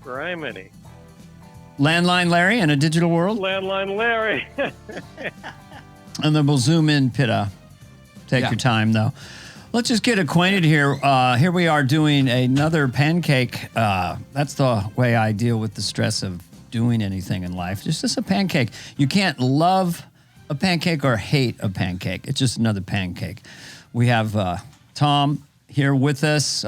Criminy. Landline Larry in a digital world? Landline Larry. And then we'll zoom in, Pitta. Take your time, though. Let's just get acquainted here. Here we are doing another pancake. That's the way I deal with the stress of doing anything in life. Just a pancake. You can't love a pancake or hate a pancake. It's just another pancake. We have Tom here with us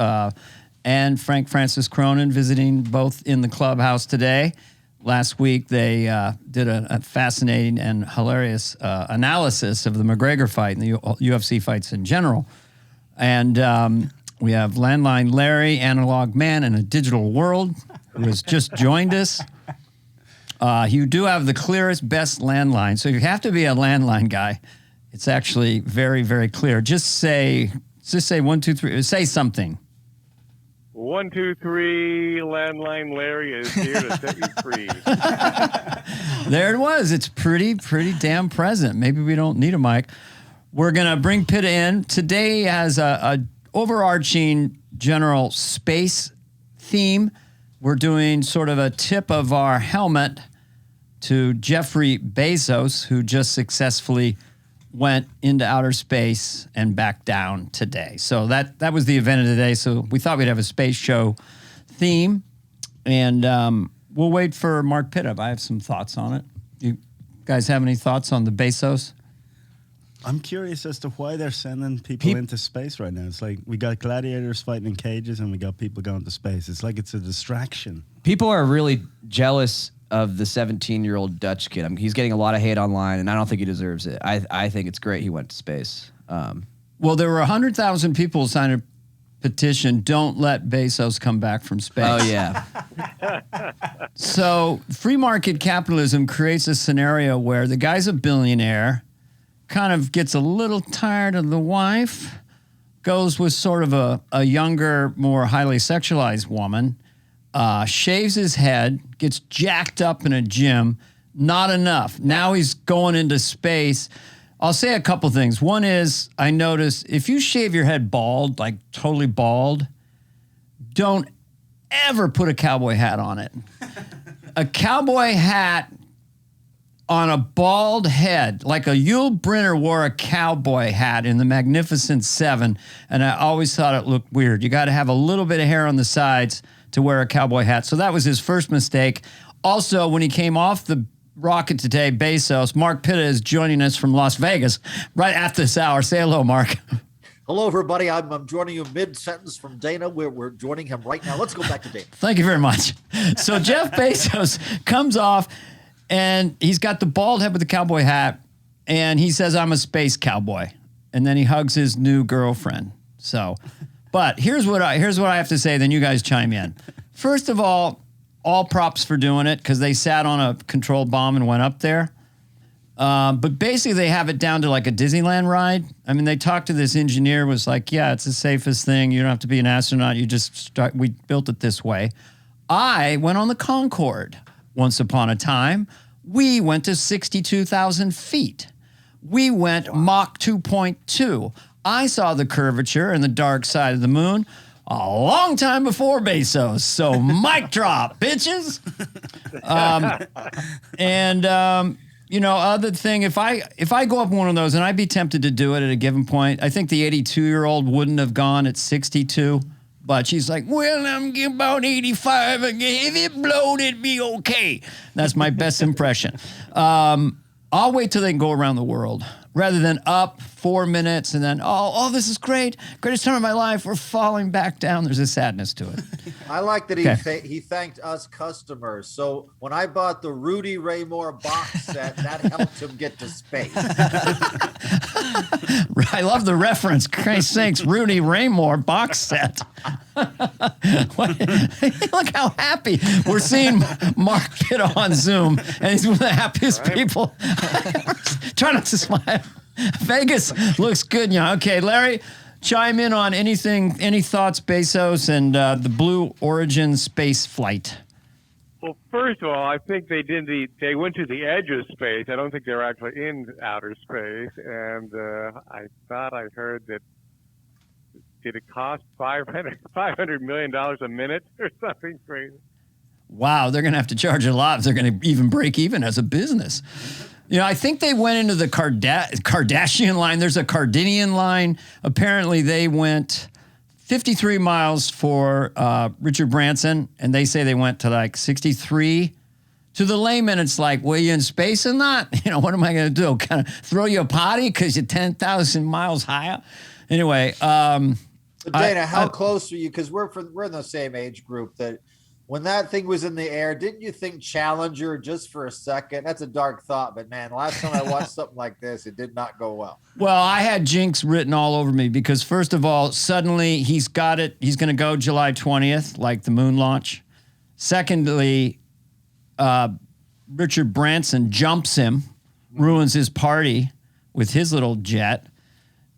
and Frank Cronin visiting both in the clubhouse today. Last week, they did a fascinating and hilarious analysis of the McGregor fight and the UFC fights in general. And we have Landline Larry, analog man in a digital world, who has just joined us. You do have the clearest, best landline. So you have to be a landline guy. It's actually very, very clear. Just say 1, 2, 3. Say something. 1, 2, 3. Landline Larry is here to set you free. There it was. It's pretty damn present. Maybe we don't need a mic. We're going to bring Pitta in. Today has a overarching general space theme. We're doing sort of a tip of our helmet to Jeffrey Bezos, who just successfully went into outer space and back down today. So that was the event of the day. So we thought we'd have a space show theme. And we'll wait for Mark Pitta. I have some thoughts on it. You guys have any thoughts on the Bezos? I'm curious as to why they're sending people into space right now. It's like we got gladiators fighting in cages and we got people going to space. It's like it's a distraction. People are really jealous of the 17-year-old Dutch kid. I mean, he's getting a lot of hate online, and I don't think he deserves it. I think it's great he went to space. Well, there were 100,000 people signed a petition, don't let Bezos come back from space. Oh, yeah. So free market capitalism creates a scenario where the guy's a billionaire, kind of gets a little tired of the wife, goes with sort of a younger, more highly sexualized woman, shaves his head, gets jacked up in a gym. Not enough. Now he's going into space. I'll say a couple things. One is, I noticed if you shave your head bald, like totally bald, don't ever put a cowboy hat on it. A cowboy hat on a bald head, like a Yul Brynner wore a cowboy hat in The Magnificent Seven, and I always thought it looked weird. You got to have a little bit of hair on the sides to wear a cowboy hat. So that was his first mistake. Also, when he came off the rocket today, Bezos, Mark Pitta is joining us from Las Vegas right at this hour. Say hello, Mark. Hello, everybody. I'm joining you mid-sentence from Dana. We're joining him right now. Let's go back to Dana. Thank you very much. So Jeff Bezos comes off, and he's got the bald head with the cowboy hat, and he says, I'm a space cowboy. And then he hugs his new girlfriend. So, but here's what I have to say, then you guys chime in. First of all props for doing it because they sat on a controlled bomb and went up there. But basically they have it down to like a Disneyland ride. I mean, they talked to this engineer, was like, yeah, it's the safest thing. You don't have to be an astronaut. We built it this way. I went on the Concorde once upon a time. We went to 62,000 feet. We went Mach 2.2. I saw the curvature and the dark side of the moon a long time before Bezos. So mic drop, bitches. Other thing, if I go up one of those, and I'd be tempted to do it at a given point, I think the 82-year-old wouldn't have gone at 62. But she's like, well, I'm about 85 again. If it blowed, it'd be okay. That's my best impression. I'll wait till they can go around the world rather than up 4 minutes and then, this is great. Greatest time of my life. We're falling back down. There's a sadness to it. I like that he thanked us customers. So when I bought the Rudy Ray Moore box set, that helped him get to space. I love the reference. Christ sakes, Rudy Ray Moore box set. Look how happy. We're seeing Mark Pitta on Zoom, and he's one of the happiest people. Try not to smile. Vegas looks good, yeah. Okay, Larry, chime in on any thoughts, Bezos, and the Blue Origin space flight. Well, first of all, I think they went to the edge of space. I don't think they're actually in outer space. And I thought I heard that, did it cost $500 million a minute or something crazy? wow, they're going to have to charge a lot if they're going to even break even as a business. You know, I think they went into the Kardashian line. There's a Kardashian line. Apparently, they went 53 miles for Richard Branson, and they say they went to like 63. To the layman, it's like, were you in space or not? You know, what am I going to do? Kind of throw you a potty because you're 10,000 miles higher? Anyway. But Dana, how close are you? Because we're in the same age group that when that thing was in the air, didn't you think Challenger just for a second? That's a dark thought, but man, last time I watched something like this, it did not go well. Well, I had jinx written all over me because first of all, suddenly he's got it. He's going to go July 20th, like the moon launch. Secondly, Richard Branson jumps him, ruins his party with his little jet.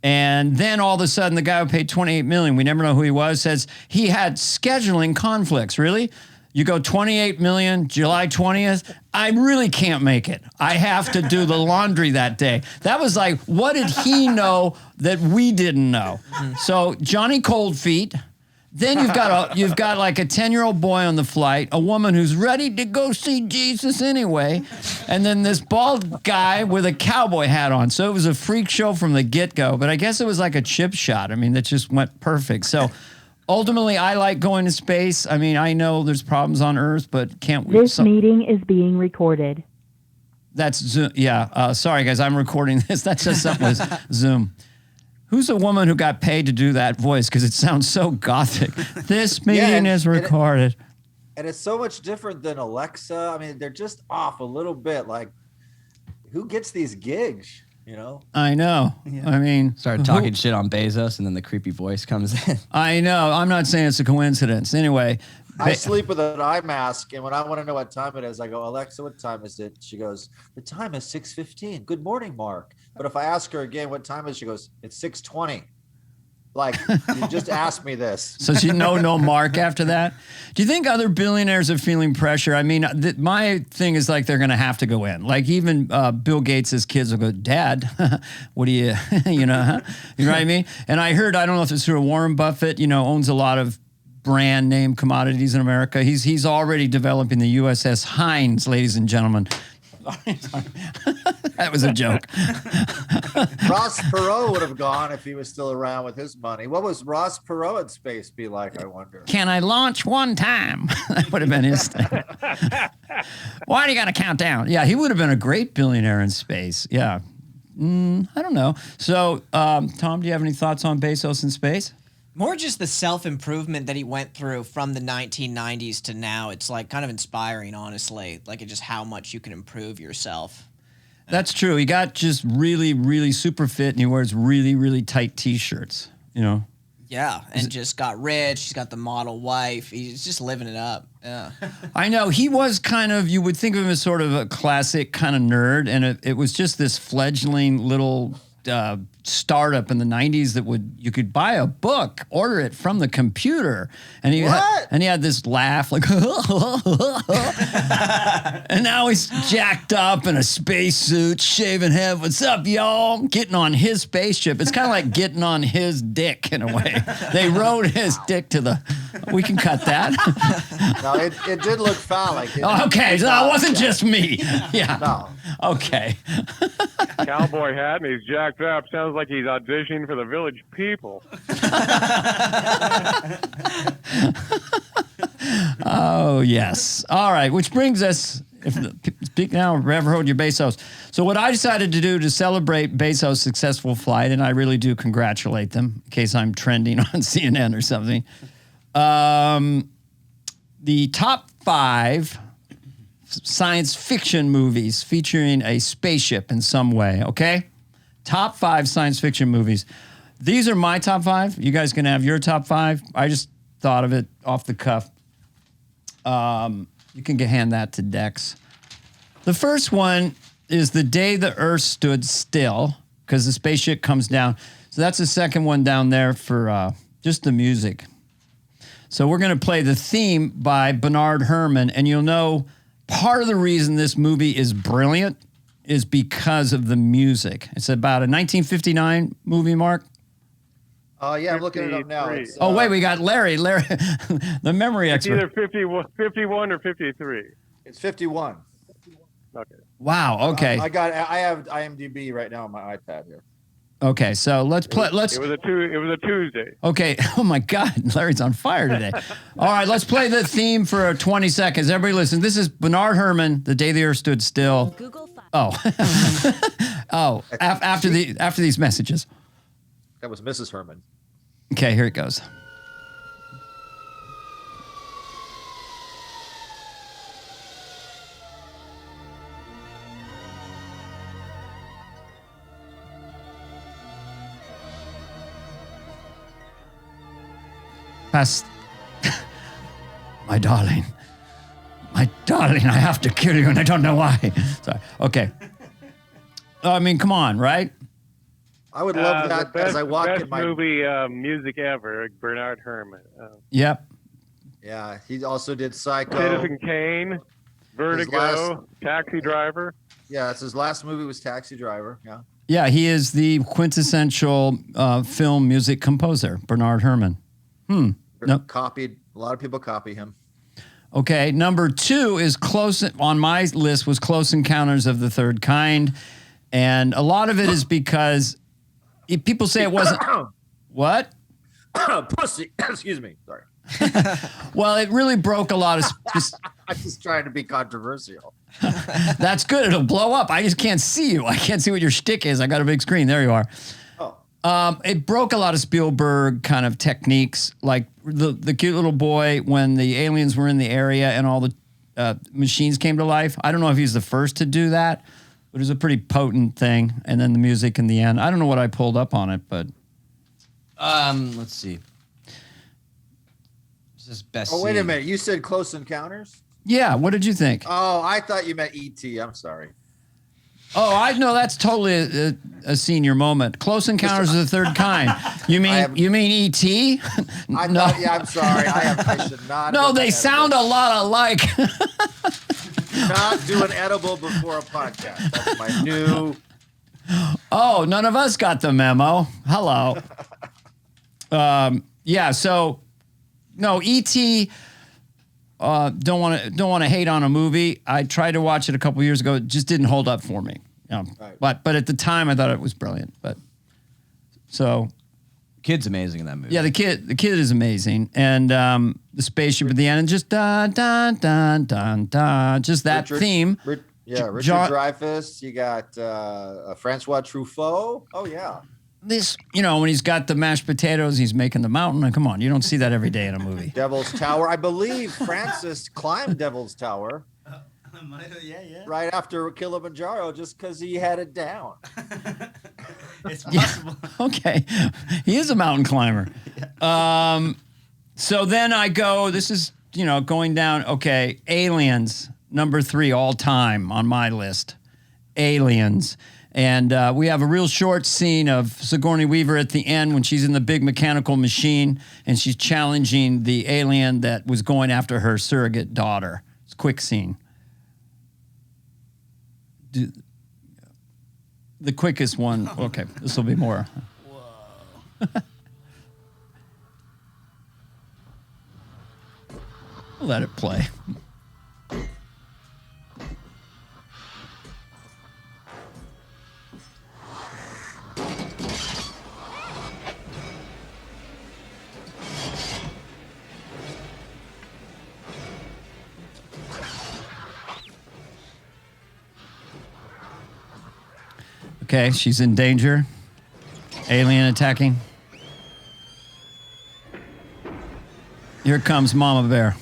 And then all of a sudden, the guy who paid $28 million, we never know who he was, says he had scheduling conflicts. Really? You go $28 million, July 20th? I really can't make it. I have to do the laundry that day. That was like, what did he know that we didn't know? So Johnny Cold Feet. Then you've got like a 10-year-old boy on the flight, a woman who's ready to go see Jesus anyway, and then this bald guy with a cowboy hat on. So it was a freak show from the get-go, but I guess it was like a chip shot. I mean, that just went perfect. So ultimately, I like going to space. I mean, I know there's problems on Earth, but can't we? This meeting is being recorded. That's Zoom. Yeah. Sorry, guys, I'm recording this. That's just something with Zoom. Who's the woman who got paid to do that voice? Because it sounds so gothic. This meeting is recorded. And it's so much different than Alexa. I mean, they're just off a little bit. Like, who gets these gigs, you know? I know. Yeah. I mean... Started talking shit on Bezos, and then the creepy voice comes in. I know. I'm not saying it's a coincidence. Anyway... I sleep with an eye mask, and when I want to know what time it is, I go, Alexa, what time is it? She goes, the time is 6:15. Good morning, Mark. But if I ask her again what time is, she goes, it's 6:20. Like, you just asked me this. So she no Mark after that? Do you think other billionaires are feeling pressure? I mean, my thing is like they're going to have to go in. Like even Bill Gates' kids will go, Dad, what do you, you know, huh? You know what I mean? And I heard, I don't know if it's through Warren Buffett, you know, owns a lot of brand name commodities in America. He's already developing the USS Heinz, ladies and gentlemen. That was a joke. Ross Perot would have gone if he was still around with his money. What was Ross Perot in space be like, I wonder? Can I launch one time? That would have been his thing. Why do you got to count down? Yeah, he would have been a great billionaire in space. Yeah. I don't know. So, Tom, do you have any thoughts on Bezos in space? More just the self-improvement that he went through from the 1990s to now. It's like kind of inspiring, honestly. Like just how much you can improve yourself. That's true. He got just really, really super fit, and he wears really, really tight T-shirts, you know? Yeah, and just got rich. He's got the model wife. He's just living it up. Yeah. I know. He was kind of, you would think of him as sort of a classic kind of nerd, and it was just this fledgling little... startup in the 90s that you could buy a book, order it from the computer, and he had this laugh like and now he's jacked up in a spacesuit, shaving head. What's up, y'all? Getting on his spaceship. It's kind of like getting on his dick in a way. They rode his dick to the. We can cut that. No, it did look phallic. Okay, so it wasn't just me. Yeah. No. Okay. Cowboy hat and he's jacked up. Sounds like he's auditioning for the Village People. Oh, yes. All right, which brings us, speak now, Rev. Hold your Bezos. So what I decided to do to celebrate Bezos' successful flight, and I really do congratulate them, in case I'm trending on CNN or something, the top 5 science fiction movies featuring a spaceship in some way, okay? Top 5 science fiction movies. These are my top 5. You guys can have your top 5. I just thought of it off the cuff. You can hand that to Dex. The first one is The Day the Earth Stood Still, because the spaceship comes down. So that's the second one down there for just the music. So we're going to play the theme by Bernard Herrmann, and you'll know part of the reason this movie is brilliant is because of the music. It's about a 1959 movie, Mark. Oh yeah, I'm looking it up now. 53. It's, Oh, wait, we got Larry. Larry, the memory It's expert. either 51 or 53. It's 51. Okay. Wow. Okay. I have IMDb right now on my iPad here. Okay. So let's play. Let's. It was a Tuesday. Okay. Oh my God, Larry's on fire today. All right, let's play the theme for 20 seconds. Everybody listen. This is Bernard Herrmann, The Day the Earth Stood Still. Oh. Oh, after these messages. That was Mrs. Herman. Okay, here it goes. Past my darling, I have to kill you, and I don't know why. Sorry. Okay. I mean, come on, right? I would love The that best, as I walk best in my. movie music ever, Bernard Herrmann. Yep. Yeah, he also did Psycho. Citizen Kane, Vertigo, Taxi Driver. Yeah, it's his last movie was Taxi Driver. Yeah. Yeah, he is the quintessential film music composer, Bernard Herrmann. Nope. Copied. A lot of people copy him. Okay, number 2 is Close on my list was Close Encounters of the Third Kind, and a lot of it is because people say it wasn't. What? Pussy. Excuse me. Sorry. Well, it really broke a lot of. I'm just trying to be controversial. That's good. It'll blow up. I just can't see you. I can't see what your shtick is. I got a big screen. There you are. It broke a lot of Spielberg kind of techniques, like the cute little boy when the aliens were in the area and all the machines came to life. I don't know if he's the first to do that, but it was a pretty potent thing. And then the music in the end. I don't know what I pulled up on it, but let's see. This is best. Oh, wait a scene. minute. You said Close Encounters? yeah. What did you think? Oh, I thought you meant E.T. I'm sorry. Oh, I know that's totally a senior moment. Close Encounters of the Third Kind. You mean E.T.? I thought, yeah, I'm sorry. I should not. No, they sound a lot alike. Not do an edible before a podcast. That's my new. Oh, none of us got the memo. Hello. Yeah. So, no, E.T. Don't want to hate on a movie. I tried to watch it a couple years ago. It just didn't hold up for me. Right. But at the time, I thought it was brilliant. But so. Kid's amazing in that movie. Yeah, the kid is amazing, and the spaceship at the end, and just dun dun dun dun dun, just that theme. Richard John- Dreyfuss. You got Francois Truffaut. Oh yeah. This, when he's got the mashed potatoes, he's making the mountain. Come on, you don't see that every day in a movie. Devil's Tower. I believe Francis climbed Devil's Tower Yeah. right after Kilimanjaro just because he had it down. It's possible. Okay, he is a mountain climber. So then I go. This is going down. Okay, Aliens number 3 all time on my list. Aliens. And we have a real short scene of Sigourney Weaver at the end when she's in the big mechanical machine and she's challenging the alien that was going after her surrogate daughter. It's a quick scene. The quickest one. Okay, this will be more. Whoa. Let it play. Okay, she's in danger. Alien attacking. Here comes Mama Bear.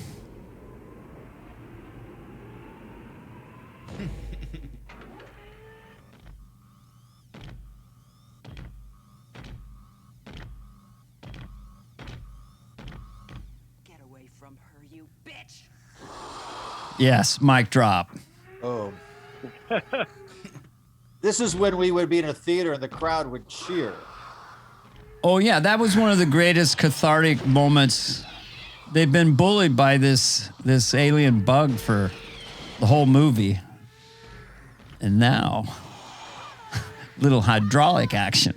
Get away from her, you bitch! Yes, mic drop. Oh. This is when we would be in a theater and the crowd would cheer. Oh yeah, that was one of the greatest cathartic moments. They've been bullied by this alien bug for the whole movie. And now, little hydraulic action.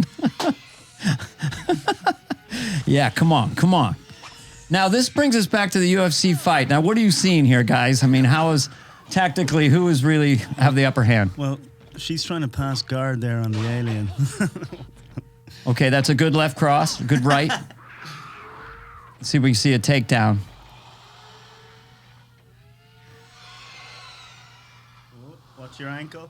Yeah, come on. Now, this brings us back to the UFC fight. Now, what are you seeing here, guys? I mean, tactically, who is really have the upper hand? Well, she's trying to pass guard there on the alien. Okay, that's a good left cross, a good right. Let's see if we can see a takedown. What's your ankle?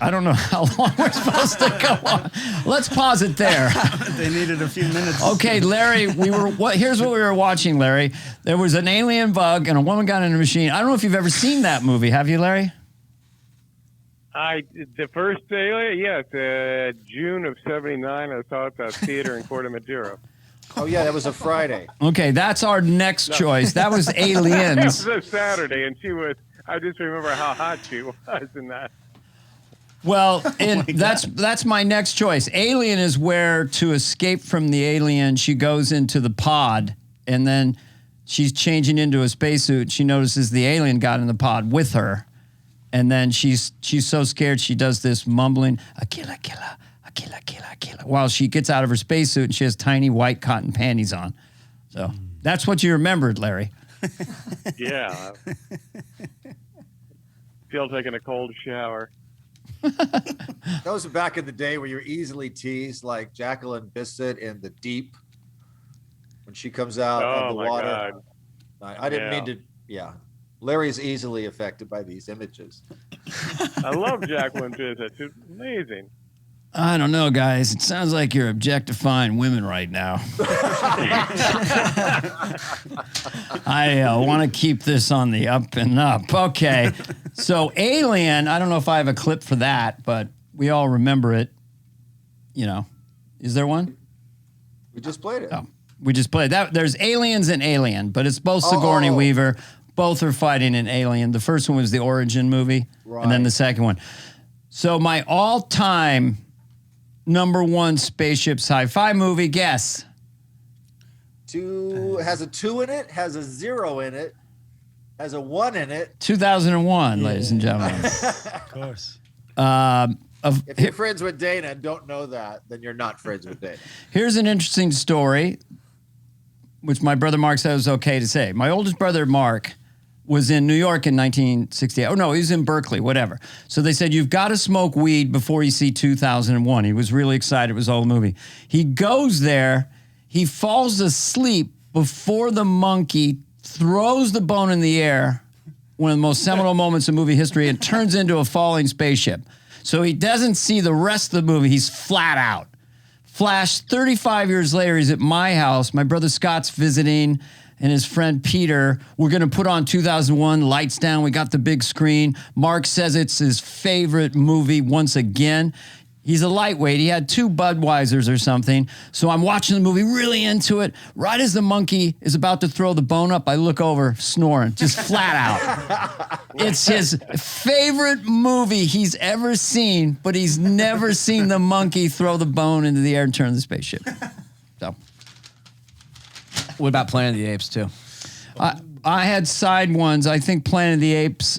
I don't know how long we're supposed to go on. Let's pause it there. They needed a few minutes. Okay, Larry, here's what we were watching, Larry. There was an alien bug and a woman got in a machine. I don't know if you've ever seen that movie. Have you, Larry? The first Alien, yes, June of '79. I saw it at the theater in Corte Madera. Oh yeah, that was a Friday. Okay, that's our next choice. That was Aliens. It was a Saturday, and I just remember how hot she was in that. Well, that's my next choice. Alien is where, to escape from the alien, she goes into the pod, and then she's changing into a spacesuit. She notices the alien got in the pod with her, and then she's so scared she does this mumbling, Akila, Akila, Akila, Akila, Akila, while she gets out of her spacesuit and she has tiny white cotton panties on. So that's what you remembered, Larry. Yeah. Still taking a cold shower. That was back in the day where you were easily teased, like Jacqueline Bisset in The Deep, when she comes out of the water. God. I didn't mean to. Yeah, Larry's easily affected by these images. I love Jacqueline Bisset. She's amazing. I don't know, guys. It sounds like you're objectifying women right now. I want to keep this on the up and up. Okay. So Alien, I don't know if I have a clip for that, but we all remember it. You know, is there one? We just played it. Oh, we just played that. There's Aliens and Alien, but it's both Sigourney Weaver. Both are fighting in Alien. The first one was the Origin movie, and then the second one. So my all-time number one spaceship sci-fi movie, guess. Has a 2 in it, has a 0 in it, has a 1 in it. 2001, ladies and gentlemen. Of course. If you're friends with Dana and don't know that, then you're not friends with Dana. Here's an interesting story, which my brother Mark said was okay to say. My oldest brother, Mark, was in New York in 1968. Oh, no, he was in Berkeley, whatever. So they said, you've got to smoke weed before you see 2001. He was really excited. It was all the movie. He goes there. He falls asleep before the monkey throws the bone in the air, one of the most seminal moments in movie history, and turns into a falling spaceship. So he doesn't see the rest of the movie. He's flat out. Flash, 35 years later, he's at my house. My brother Scott's visiting, and his friend Peter. We're going to put on 2001, lights down. We got the big screen. Mark says it's his favorite movie once again. He's a lightweight. He had 2 Budweisers or something. So I'm watching the movie, really into it. Right as the monkey is about to throw the bone up, I look over, snoring, just flat out. It's his favorite movie he's ever seen, but he's never seen the monkey throw the bone into the air and turn the spaceship. So, what about Planet of the Apes, too? I had side ones. I think Planet of the Apes,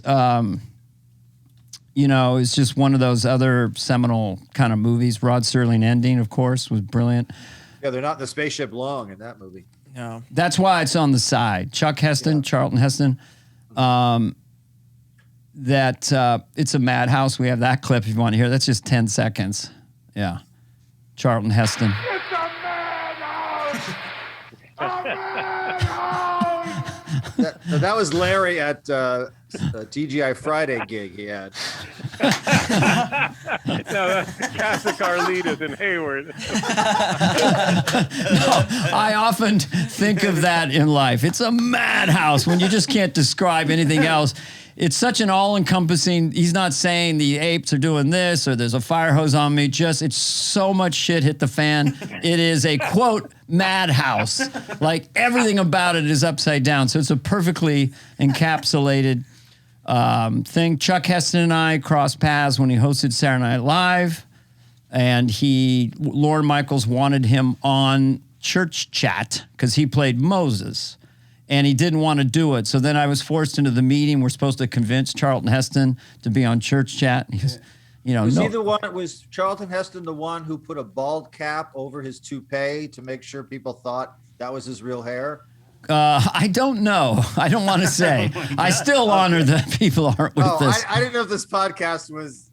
is just one of those other seminal kind of movies. Rod Serling ending, of course, was brilliant. Yeah, they're not in the spaceship long in that movie. No. That's why it's on the side. Chuck Heston, Charlton Heston. It's a Madhouse. We have that clip if you want to hear. That's just 10 seconds. Yeah. Charlton Heston. It's a madhouse! A madhouse! That was Larry at a TGI Friday gig he had. No, that's Casa Carlitos in Hayward. No, I often think of that in life. It's a madhouse when you just can't describe anything else. It's such an all-encompassing, he's not saying the apes are doing this or there's a fire hose on me, it's so much shit hit the fan. It is a, quote, madhouse. Like everything about it is upside down. So it's a perfectly encapsulated thing. Chuck Heston and I crossed paths when he hosted Saturday Night Live, and Lorne Michaels wanted him on Church Chat because he played Moses. And he didn't want to do it. So then I was forced into the meeting. We're supposed to convince Charlton Heston to be on Church Chat. And he goes, you know, Was no, he the one? Was Charlton Heston the one who put a bald cap over his toupee to make sure people thought that was his real hair? I don't know. I don't want to say. I still honor that people aren't with this. I didn't know if this podcast was,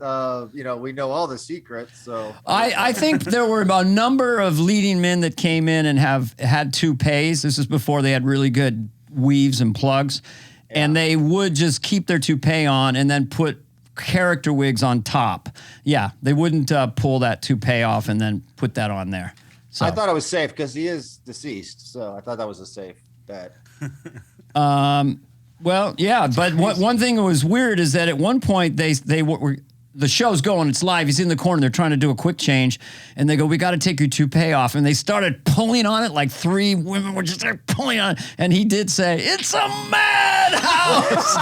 we know all the secrets. So I think there were a number of leading men that came in and have had toupees. This is before they had really good weaves and plugs. Yeah. And they would just keep their toupee on and then put character wigs on top. Yeah, they wouldn't pull that toupee off and then put that on there. So I thought it was safe because he is deceased. So I thought that was a safe bet. Well, yeah, but one thing that was weird is that at one point they were the show's going, it's live. He's in the corner. They're trying to do a quick change, and they go, "We got to take your toupee off." And they started pulling on it. Like 3 women were just there pulling on it, and he did say, "It's a madhouse."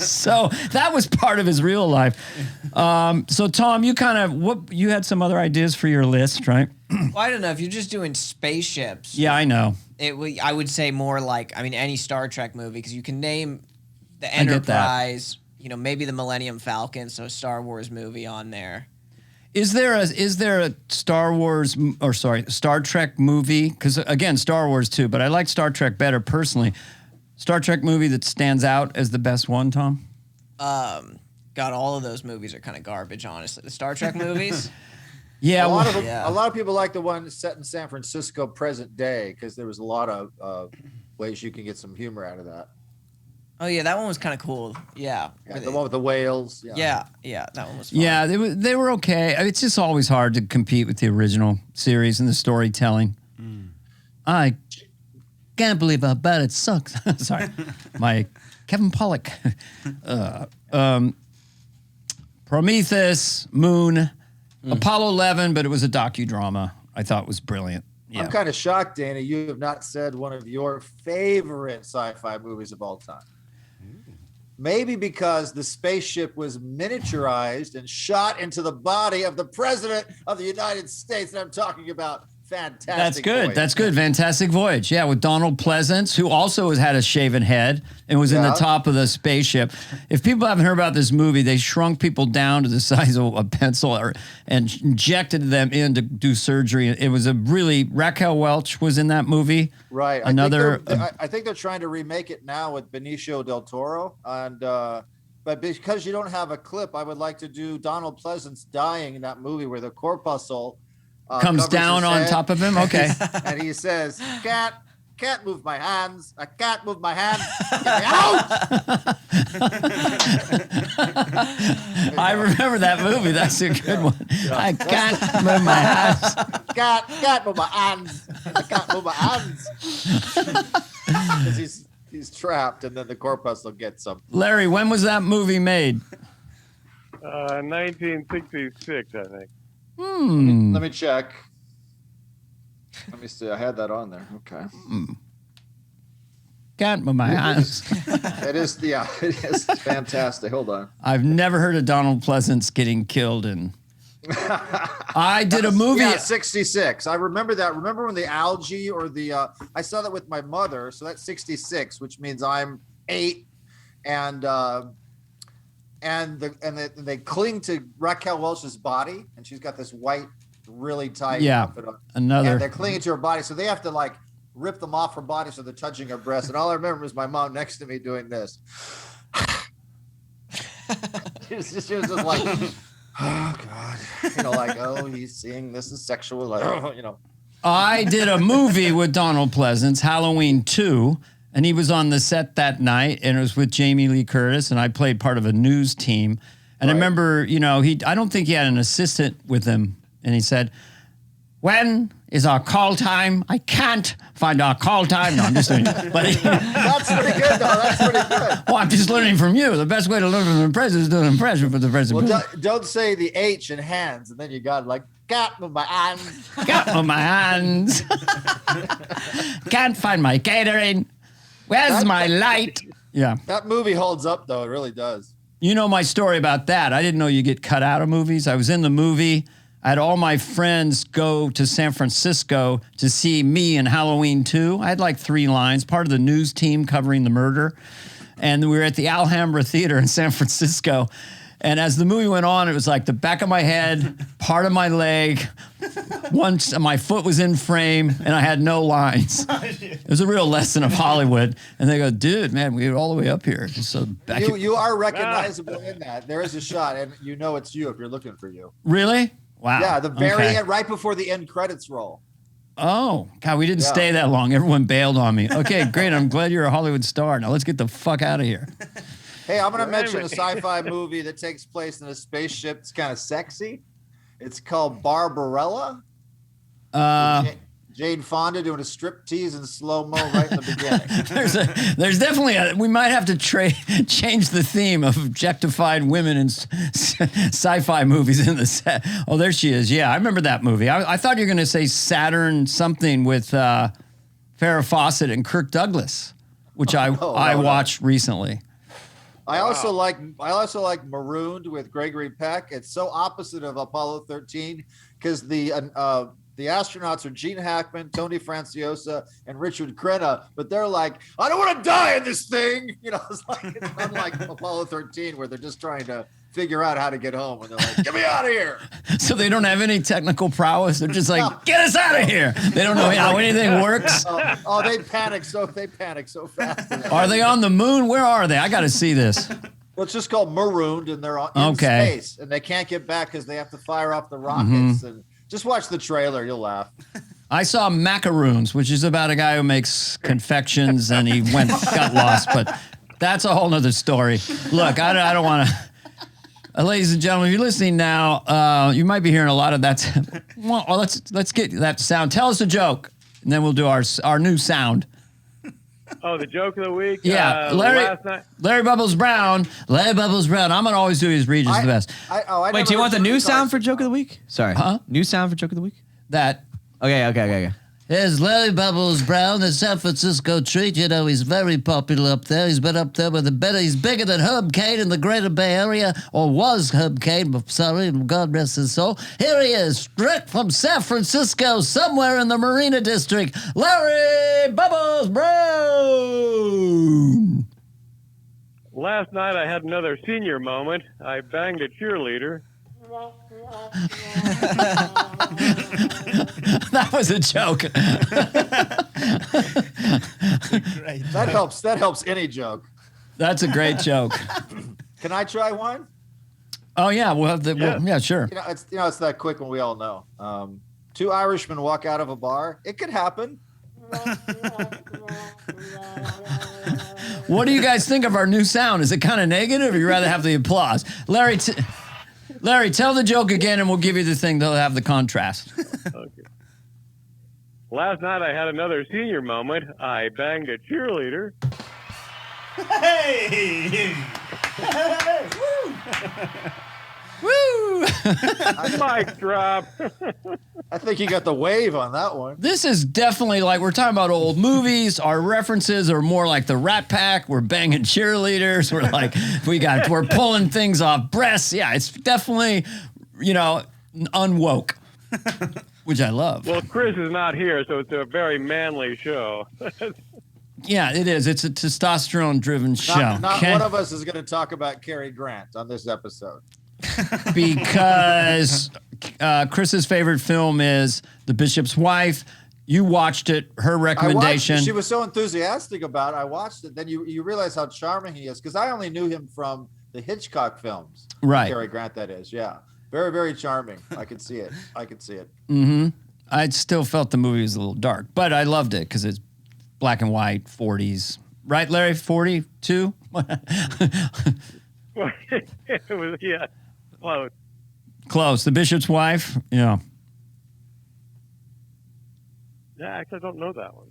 So that was part of his real life. So Tom, you had some other ideas for your list, right? Well, I don't know if you're just doing spaceships. Yeah, I know. I would say more like, any Star Trek movie, because you can name the Enterprise, maybe the Millennium Falcon, so a Star Wars movie on there. Is there a Star Trek movie? Because again, Star Wars too, but I like Star Trek better personally. Star Trek movie that stands out as the best one, Tom? God, all of those movies are kind of garbage, honestly. The Star Trek movies. Yeah, a lot of people like the one set in San Francisco present day because there was a lot of ways you can get some humor out of that. Oh yeah, that one was kind of cool. Yeah, the one with the whales. Yeah, that one was fun. Yeah, they were okay. It's just always hard to compete with the original series and the storytelling. I can't believe how bad it sucks. Sorry, my Kevin Pollak. Prometheus, Moon, Apollo 11, but it was a docudrama. I thought was brilliant. Yeah. I'm kind of shocked, Dana. You have not said one of your favorite sci-fi movies of all time. Maybe because the spaceship was miniaturized and shot into the body of the president of the United States. And I'm talking about Fantastic That's good. Voyage. That's good. Fantastic Voyage. Yeah, with Donald Pleasance, who also has had a shaven head and was in the top of the spaceship. If people haven't heard about this movie, they shrunk people down to the size of a pencil and injected them in to do surgery. It was Raquel Welch was in that movie. Right. I think they're trying to remake it now with Benicio del Toro. And but because you don't have a clip, I would like to do Donald Pleasance dying in that movie where the corpuscle comes down on top of him. Okay. And he says, can't move my hands. I can't move my hands. Get me out! I remember that movie. That's a good one. I can't move my hands. Can't move my hands. I can't move my hands. Because he's trapped, and then the corpuscle gets him. Larry, when was that movie made? 1966, I think. Let me check. Let me see. I had that on there. Okay. Can't move my hands. It is fantastic. Hold on. I've never heard of Donald Pleasance getting killed in. I did a movie. Yeah, 66. I remember that. Remember when the algae or the I saw that with my mother. So that's 66, which means I'm 8, and they cling to Raquel Welch's body, and she's got this white, really tight outfit on. And they're clinging to her body, so they have to rip them off her body so they're touching her breast. And all I remember is my mom next to me doing this. she was just like, oh God, oh, he's seeing this is sexual, I did a movie with Donald Pleasance, Halloween 2. And he was on the set that night, and it was with Jamie Lee Curtis, and I played part of a news team. And I remember, I don't think he had an assistant with him. And he said, "When is our call time? I can't find our call time." No, I'm just doing it. But that's pretty good, though. That's pretty good. Well, I'm just learning from you. The best way to learn from the president is to do an impression for the president. Well, don't say the H in hands, and then you got can't move my hands. Can't move my hands. Can't find my catering. Where's my light? Yeah. That movie holds up, though. It really does. You know my story about that. I didn't know you get cut out of movies. I was in the movie. I had all my friends go to San Francisco to see me in Halloween 2. I had 3 lines, part of the news team covering the murder. and we were at the Alhambra Theater in San Francisco. And as the movie went on, it was like the back of my head, part of my leg, my foot was in frame, and I had no lines. It was a real lesson of Hollywood. And they go, dude, man, we were all the way up here. So you are recognizable in that. There is a shot, and you know it's you if you're looking for you. Really? Wow. Yeah, the very end, right before the end credits roll. Oh, God, we didn't stay that long. Everyone bailed on me. Okay, great. I'm glad you're a Hollywood star. Now let's get the fuck out of here. Hey, I'm going to mention a sci-fi movie that takes place in a spaceship. It's kind of sexy. It's called Barbarella. Jane Fonda doing a strip tease in slow-mo right in the beginning. There's definitely we might have to change the theme of objectified women in sci-fi movies in the set. Oh, there she is. Yeah, I remember that movie. I thought you were going to say Saturn something with Farrah Fawcett and Kirk Douglas, which I watched recently. I also like Marooned with Gregory Peck. It's so opposite of Apollo 13 because the astronauts are Gene Hackman, Tony Franciosa, and Richard Crenna, but they're like, I don't want to die in this thing. You know, it's unlike Apollo 13 where they're just trying to figure out how to get home, and they're like, get me out of here. So they don't have any technical prowess. They're just like, get us out of here. They don't know how anything works. They panic so fast. Are they on the moon? Where are they? I got to see this. Well, it's just called Marooned, and they're in space, and they can't get back because they have to fire off the rockets. And just watch the trailer; you'll laugh. I saw Macaroons, which is about a guy who makes confections, and he got lost. But that's a whole nother story. Look, I don't want to. Ladies and gentlemen, if you're listening now, you might be hearing a lot of that. Well, let's get that sound. Tell us a joke, and then we'll do our new sound. Oh, the joke of the week? Yeah, last night. Larry Bubbles Brown. I'm going to always do his Regis the best. Wait, do you want the new sound for joke of the week? Sorry. Huh? New sound for joke of the week? That. Okay. Here's Larry Bubbles Brown, the San Francisco treat. You know, he's very popular up there. He's been up there with he's bigger than Herb Cain in the greater Bay Area, or was Herb Cain, sorry, God rest his soul. Here he is, direct from San Francisco, somewhere in the Marina District, Larry Bubbles Brown. Last night I had another senior moment. I banged a cheerleader. That was a joke. That helps any joke. That's a great joke. Can I try one? Oh yeah, we'll have the. Yeah, sure. It's that quick one we all know. Two Irishmen walk out of a bar. It could happen. What do you guys think of our new sound? Is it kind of negative, or you rather have the applause? Larry, tell the joke again, and we'll give you the thing. They'll have the contrast. Okay. Last night I had another senior moment. I banged a cheerleader. Hey! Woo! Mic drop. I think you got the wave on that one. This is definitely like we're talking about old movies. Our references are more like the Rat Pack. We're banging cheerleaders. We're like we're pulling things off breasts. Yeah, it's definitely unwoke, which I love. Well, Chris is not here, so it's a very manly show. Yeah, it is. It's a testosterone-driven show. Not one of us is going to talk about Cary Grant on this episode. Because Chris's favorite film is The Bishop's Wife. You watched it, her recommendation. She was so enthusiastic about it. I watched it. Then you realize how charming he is, because I only knew him from the Hitchcock films. Right. Cary Grant, that is. Yeah. Very, very charming. I could see it. Mm-hmm. I still felt the movie was a little dark, but I loved it because it's black and white, 40s. Right, Larry? 42? It was, yeah. Close. Close. The Bishop's Wife? Yeah. Yeah, actually, I don't know that one.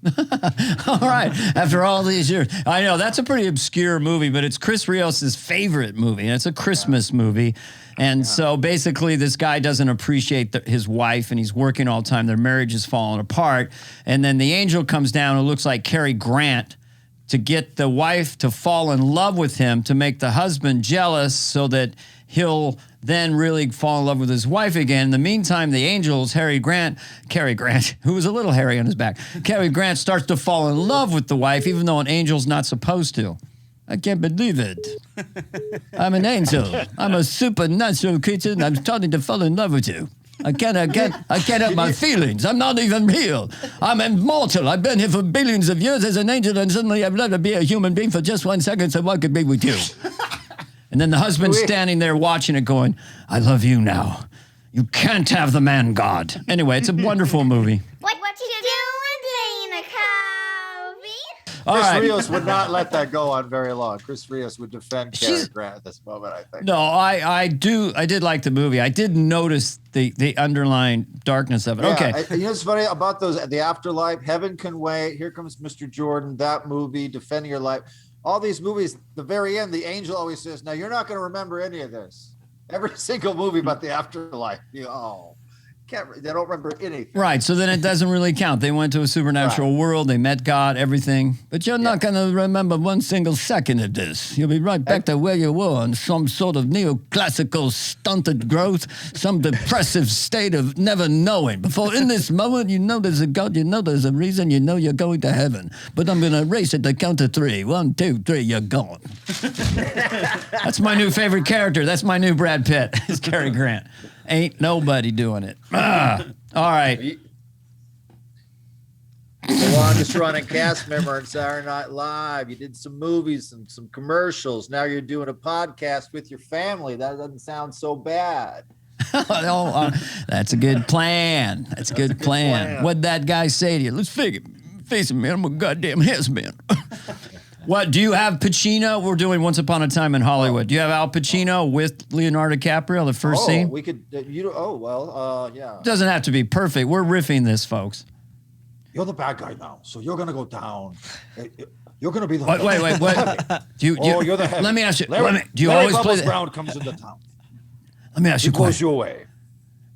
All right. After all these years. I know, that's a pretty obscure movie, but it's Chris Rios' favorite movie, and it's a Christmas movie. And so basically this guy doesn't appreciate his wife, and he's working all the time. Their marriage is falling apart. And then the angel comes down who looks like Cary Grant to get the wife to fall in love with him, to make the husband jealous so that he'll then really fall in love with his wife again. In the meantime, the angel's Cary Grant, who was a little hairy on his back, Cary Grant starts to fall in love with the wife, even though an angel's not supposed to. I can't believe it. I'm an angel. I'm a supernatural creature, and I'm starting to fall in love with you. I can't help my feelings. I'm not even real. I'm immortal. I've been here for billions of years as an angel, and suddenly I've let to be a human being for just 1 second so I could be with you. And then the husband's standing there watching it going, I love you now. You can't have the man God. Anyway, it's a wonderful movie. What you doing, Dana Carvey? All Chris right. Rios would not let that go on very long. Chris Rios would defend Cary Grant at this moment, I think. No, I did like the movie. I did notice the underlying darkness of it. Yeah, Okay. you know what's funny about those, the afterlife, Heaven Can Wait, Here Comes Mr. Jordan, that movie, Defending Your Life. All these movies, the very end, the angel always says, now you're not going to remember any of this. Every single movie about the afterlife. They don't remember anything. Right, so then it doesn't really count. They went to a supernatural world, they met God, everything. But you're not going to remember 1 single second of this. You'll be right back to where you were in some sort of neoclassical stunted growth, some depressive state of never knowing. Before in this moment, you know there's a God, you know there's a reason, you know you're going to heaven. But I'm going to race at the count of 3. 1, 2, 3, you're gone. That's my new favorite character. That's my new Brad Pitt, is Cary Grant. Ain't nobody doing it. All right. The longest running cast member on Saturday Night Live. You did some movies and some commercials. Now you're doing a podcast with your family. That doesn't sound so bad. That's a good plan. That's a good plan. What'd that guy say to you? Let's face it, man. I'm a goddamn has-been. What, do you have Pacino? We're doing Once Upon a Time in Hollywood. Do you have Al Pacino with Leonardo DiCaprio, the first scene? We could, yeah. It doesn't have to be perfect. We're riffing this, folks. You're the bad guy now, so you're going to go down. You're going to be the Wait. you're the heavy. Let me ask you. Larry always play Bubbles Brown comes into town. Let me ask you a He goes question. your way.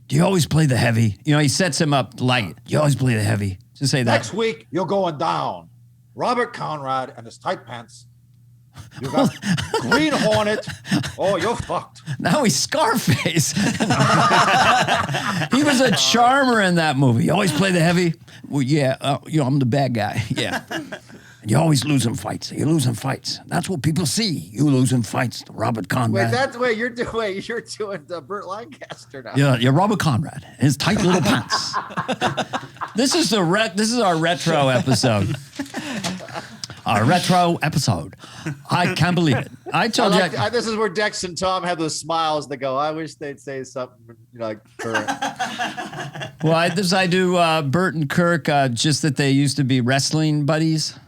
Do you always play the heavy? You know, he sets him up light. You always play the heavy. Just say that. Next week, you're going down. Robert Conrad and his tight pants. You got Green Hornet. Oh, you're fucked. Now he's Scarface. He was a charmer in that movie. You always play the heavy. Well, yeah, I'm the bad guy. Yeah. And you always losing fights. You're losing fights. That's what people see. You losing fights. Robert Conrad. Wait, that's what you're doing. You're doing the Burt Lancaster now. Yeah, you're Robert Conrad. His tight little pants. This is our retro episode. Our retro episode. I can't believe it. I told you. This is where Dex and Tom have those smiles that go, I wish they'd say something like current. Well, I do Bert and Kirk, just that they used to be wrestling buddies.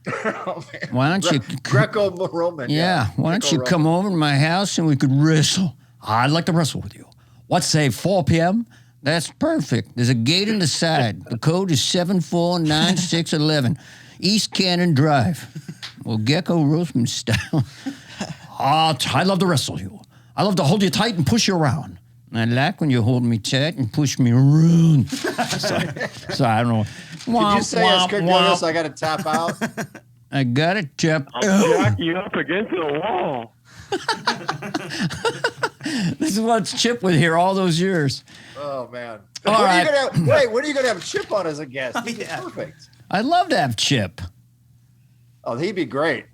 Oh, man. Why don't you? Greco-Roman. Yeah. Why don't you come over to my house and we could wrestle? I'd like to wrestle with you. What, say 4 p.m.? That's perfect. There's a gate in the side. The code is 749611. East Cannon Drive. Well, Gecko Roseman style. I love to wrestle you. I love to hold you tight and push you around. I like when you hold me tight and push me around. so I don't know. Did you say as Kirk Douglas, I got to tap out? I got to tap out. I'll jack you up against the wall. This is what Chip would hear all those years. Oh, man. All right. When are you going to have Chip on as a guest? He'd be perfect. I'd love to have Chip. Oh, he'd be great.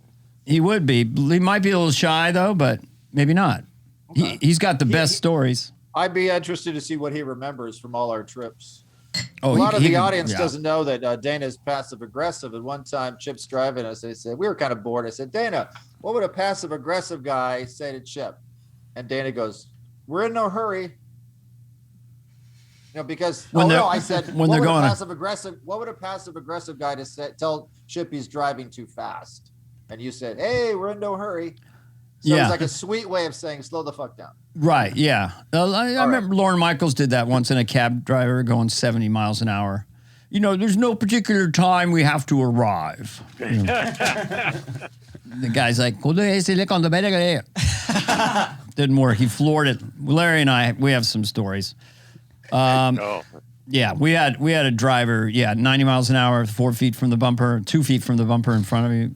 He would be. He might be a little shy, though, but maybe not. Okay. He's got the best stories. I'd be interested to see what he remembers from all our trips. Oh, a lot of the audience doesn't know that Dana's passive-aggressive. At one time, Chip's driving us. They said, we were kind of bored. I said, Dana, what would a passive-aggressive guy say to Chip? And Dana goes, we're in no hurry. Because I said, what would a passive-aggressive guy to say, tell Chip he's driving too fast? And you said, hey, we're in no hurry. So it's like a sweet way of saying slow the fuck down. Right, yeah. I remember Lorne Michaels did that once in a cab driver going 70 miles an hour. You know, there's no particular time we have to arrive. You know. The guy's like, didn't work. He floored it. Larry and I, we have some stories. Yeah, we had a driver, 90 miles an hour, 4 feet from the bumper, 2 feet from the bumper in front of me.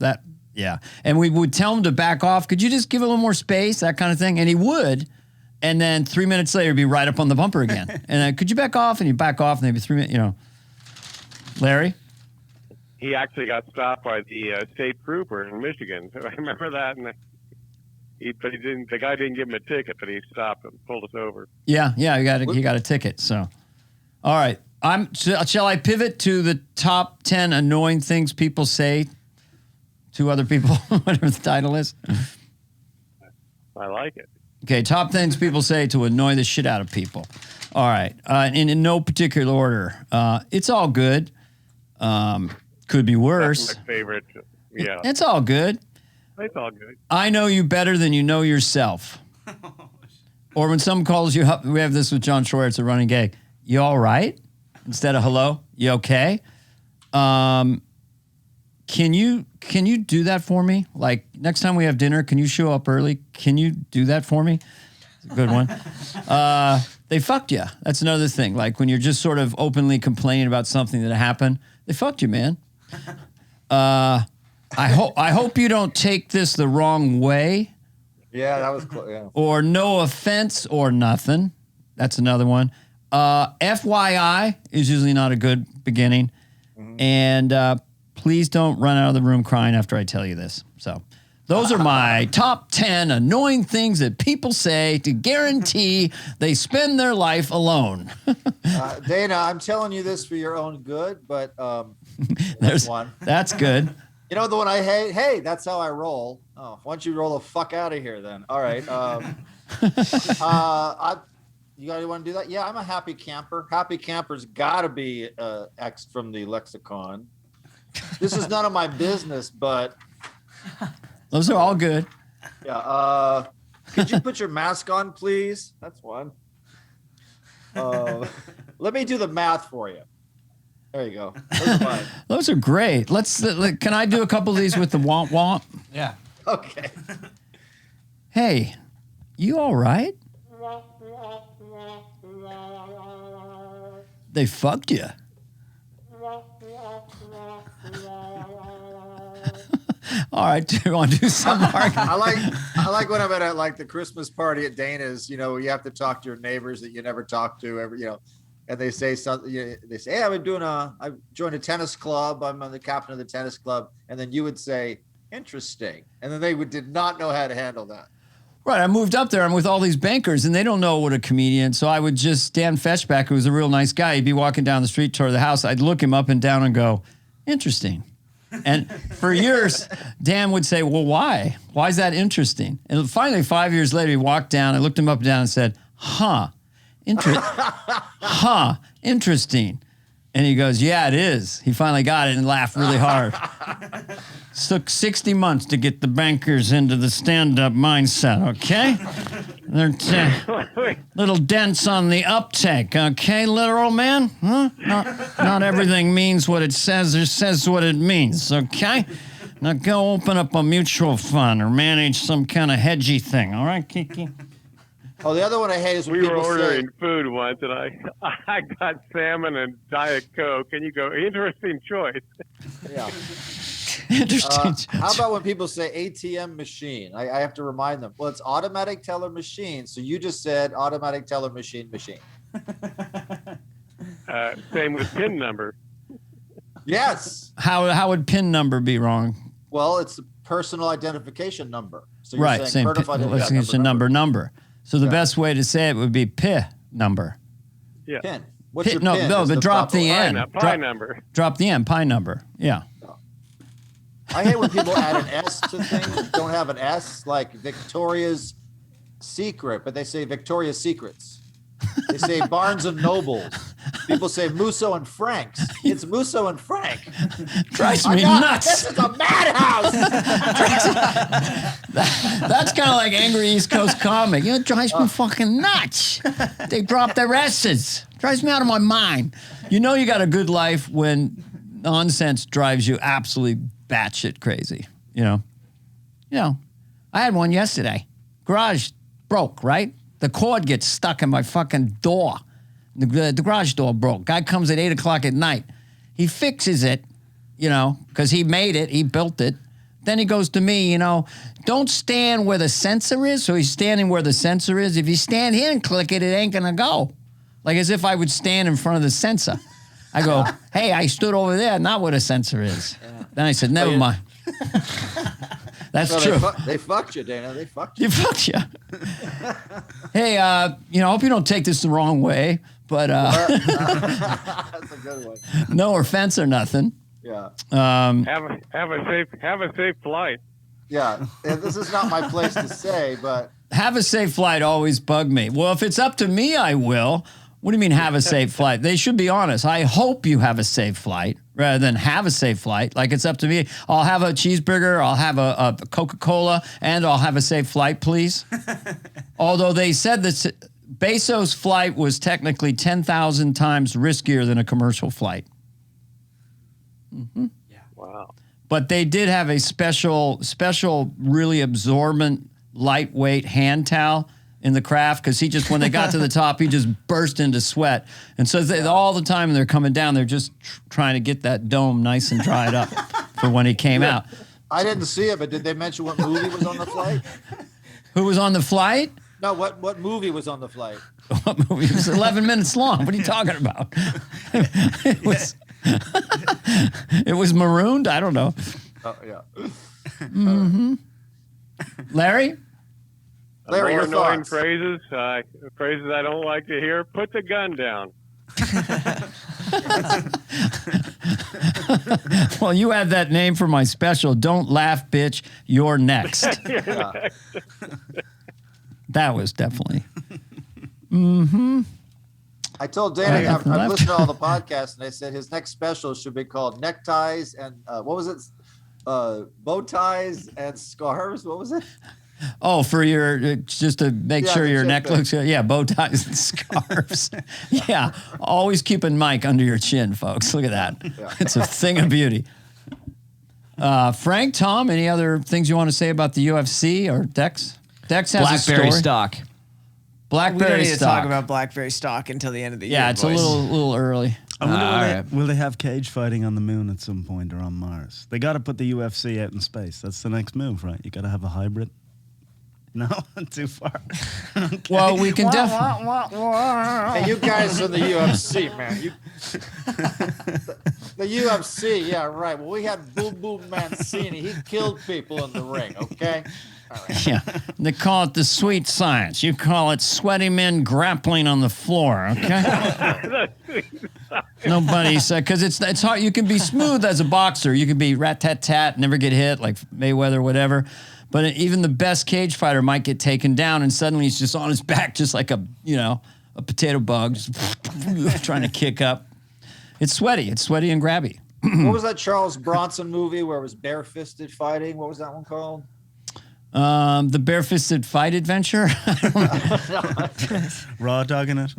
Yeah. And we would tell him to back off. Could you just give a little more space? That kind of thing. And he would. And then 3 minutes later, he'd be right up on the bumper again. And then, could you back off? And he'd back off, and they'd be 3 minutes, Larry? he actually got stopped by the state trooper in Michigan. I remember that, and but he didn't. The guy didn't give him a ticket, but he stopped him, pulled us over. Yeah, he got a ticket. So, all right, shall I pivot to the top 10 annoying things people say to other people, whatever the title is? I like it. Okay, top things people say to annoy the shit out of people. All right, in no particular order. It's all good. Could be worse. That's my favorite. Yeah. It's all good. It's all good. I know you better than you know yourself. Or when someone calls you up, we have this with John Schwartz, a running gag. You all right? Instead of hello, you okay? Can you do that for me? Like next time we have dinner, can you show up early? Can you do that for me? It's a good one. They fucked you. That's another thing. Like when you're just sort of openly complaining about something that happened, they fucked you, man. I hope you don't take this the wrong way. Yeah, that was close. Yeah. Or no offense or nothing. That's another one. FYI is usually not a good beginning. Mm-hmm. And please don't run out of the room crying after I tell you this. So those are my top 10 annoying things that people say to guarantee they spend their life alone. Dana, I'm telling you this for your own good, but there's one. That's good. You know the one I hate? Hey, that's how I roll. Oh, why don't you roll the fuck out of here then? All right. You guys want to do that? Yeah, I'm a happy camper. Happy camper's got to be X from the lexicon. This is none of my business, but those are all good. Yeah. Could you put your mask on, please? That's one. Let me do the math for you. There you go. Those are mine. Those are great. Can I do a couple of these with the womp womp? Yeah. Okay. Hey, you all right? They fucked you. All right, do you want to do some argument? I like when I'm at like the Christmas party at Dana's. You know, you have to talk to your neighbors that you never talk to ever. You know, and they say something. They say, "Hey, I joined a tennis club. I'm the captain of the tennis club." And then you would say, "Interesting," and then they did not know how to handle that. Right, I moved up there. I'm with all these bankers, and they don't know what a comedian. So I would just Dan Fetchback, who was a real nice guy. He'd be walking down the street toward the house. I'd look him up and down and go, "Interesting." And for years, Dan would say, "Well, why? Why is that interesting?" And finally, 5 years later, he walked down. I looked him up and down and said, interesting. And he goes, "Yeah, it is." He finally got it and laughed really hard. Took 60 months to get the bankers into the stand-up mindset, okay? They're little dents on the uptake, okay, literal man? Huh? Not everything means what it says or says what it means, okay? Now go open up a mutual fund or manage some kind of hedgy thing, all right, Kiki? Oh, the other one I hate is when we were people ordering say, food once, and I got salmon and Diet Coke, and you go, "Interesting choice." Yeah. Interesting. How about when people say ATM machine? I have to remind them. Well, it's automatic teller machine. So you just said automatic teller machine. Same with PIN number. Yes. How would PIN number be wrong? Well, it's the personal identification number. So you're Right, saying same number. So the best way to say it would be PI number. Yeah. PIN. What's your no, PIN? no, Is but drop the Pi N. number. Drop the N, pi number. Yeah. I hate when people add an S to things that don't have an S, like Victoria's Secret, but they say Victoria's Secrets. They say Barnes and Nobles. People say Musso and Frank's. It's Musso and Frank. Drives me nuts. This is a madhouse. That's kind of like angry East Coast comic. It drives me fucking nuts. They drop their S's. Drives me out of my mind. You know you got a good life when nonsense drives you absolutely batshit crazy. You know, I had one yesterday. Garage broke, right? The cord gets stuck in my fucking door. The garage door broke. Guy comes at 8 o'clock at night. He fixes it, because he made it. He built it. Then he goes to me, don't stand where the sensor is. So he's standing where the sensor is. If you stand here and click it, it ain't going to go. Like as if I would stand in front of the sensor. I go, hey, I stood over there, not where the sensor is. Yeah. Then I said, never mind. That's So true. They fucked you, Dana. They fucked you. You fucked you. Hey, I hope you don't take this the wrong way, but That's a good one. no offense or nothing. Yeah. Have a safe flight. Yeah. And this is not my place to say, but Have a safe flight always bugged me. Well, if it's up to me, I will. What do you mean have a safe flight? They should be honest. I hope you have a safe flight rather than have a safe flight. Like it's up to me. I'll have a cheeseburger, I'll have a Coca-Cola, and I'll have a safe flight, please. Although they said that Bezos' flight was technically 10,000 times riskier than a commercial flight. Mm-hmm. Wow. But they did have a special, really absorbent, lightweight hand towel in the craft because he just, when they got to the top, he just burst into sweat. And so all the time they're coming down, they're just trying to get that dome nice and dried up for when he came out. I didn't see it, but did they mention what movie was on the flight? Who was on the flight? No, what movie was on the flight? What movie? It was 11 minutes long. What are you talking about? It was marooned? I don't know. Oh, yeah. Mm-hmm. Larry? Larry, More your annoying thoughts? phrases I don't like to hear. Put the gun down. Well, you had that name for my special. Don't laugh, bitch. You're next. Yeah. That was definitely. Mm-hmm. I told Dana I've left. listened to all the podcasts, and they said his next special should be called Neckties and what was it? Bow ties and scarves. What was it? Oh, for your just to make sure the your chip neck thing. looks good. Yeah, bow ties and scarves. Yeah, always keeping Mike under your chin, folks. Look at that. Yeah. It's a thing of beauty. Frank, Tom, any other things you want to say about the UFC or Dex? Dex has a BlackBerry story. stock. We don't BlackBerry need to stock. talk about BlackBerry stock until the end of the year. Yeah, it's boys. a little early. I wonder all right. will they have cage fighting on the moon at some point or on Mars? They got to put the UFC out in space. That's the next move, right? You got to have a hybrid. No, too far. Okay. Well, we can definitely. Hey, you guys in the UFC, man. The UFC, yeah, right. Well, we had Boom Boom Mancini. He killed people in the ring, okay? All right. Yeah, they call it the sweet science. You call it sweaty men grappling on the floor. Okay. Nobody said because it's hard. You can be smooth as a boxer. You can be rat tat tat, never get hit like Mayweather, whatever. But even the best cage fighter might get taken down, and suddenly he's just on his back, just like a potato bug, just trying to kick up. It's sweaty. It's sweaty and grabby. What was that Charles Bronson movie where it was bare-fisted fighting? What was that one called? The Barefisted Fight Adventure. Raw dogging it.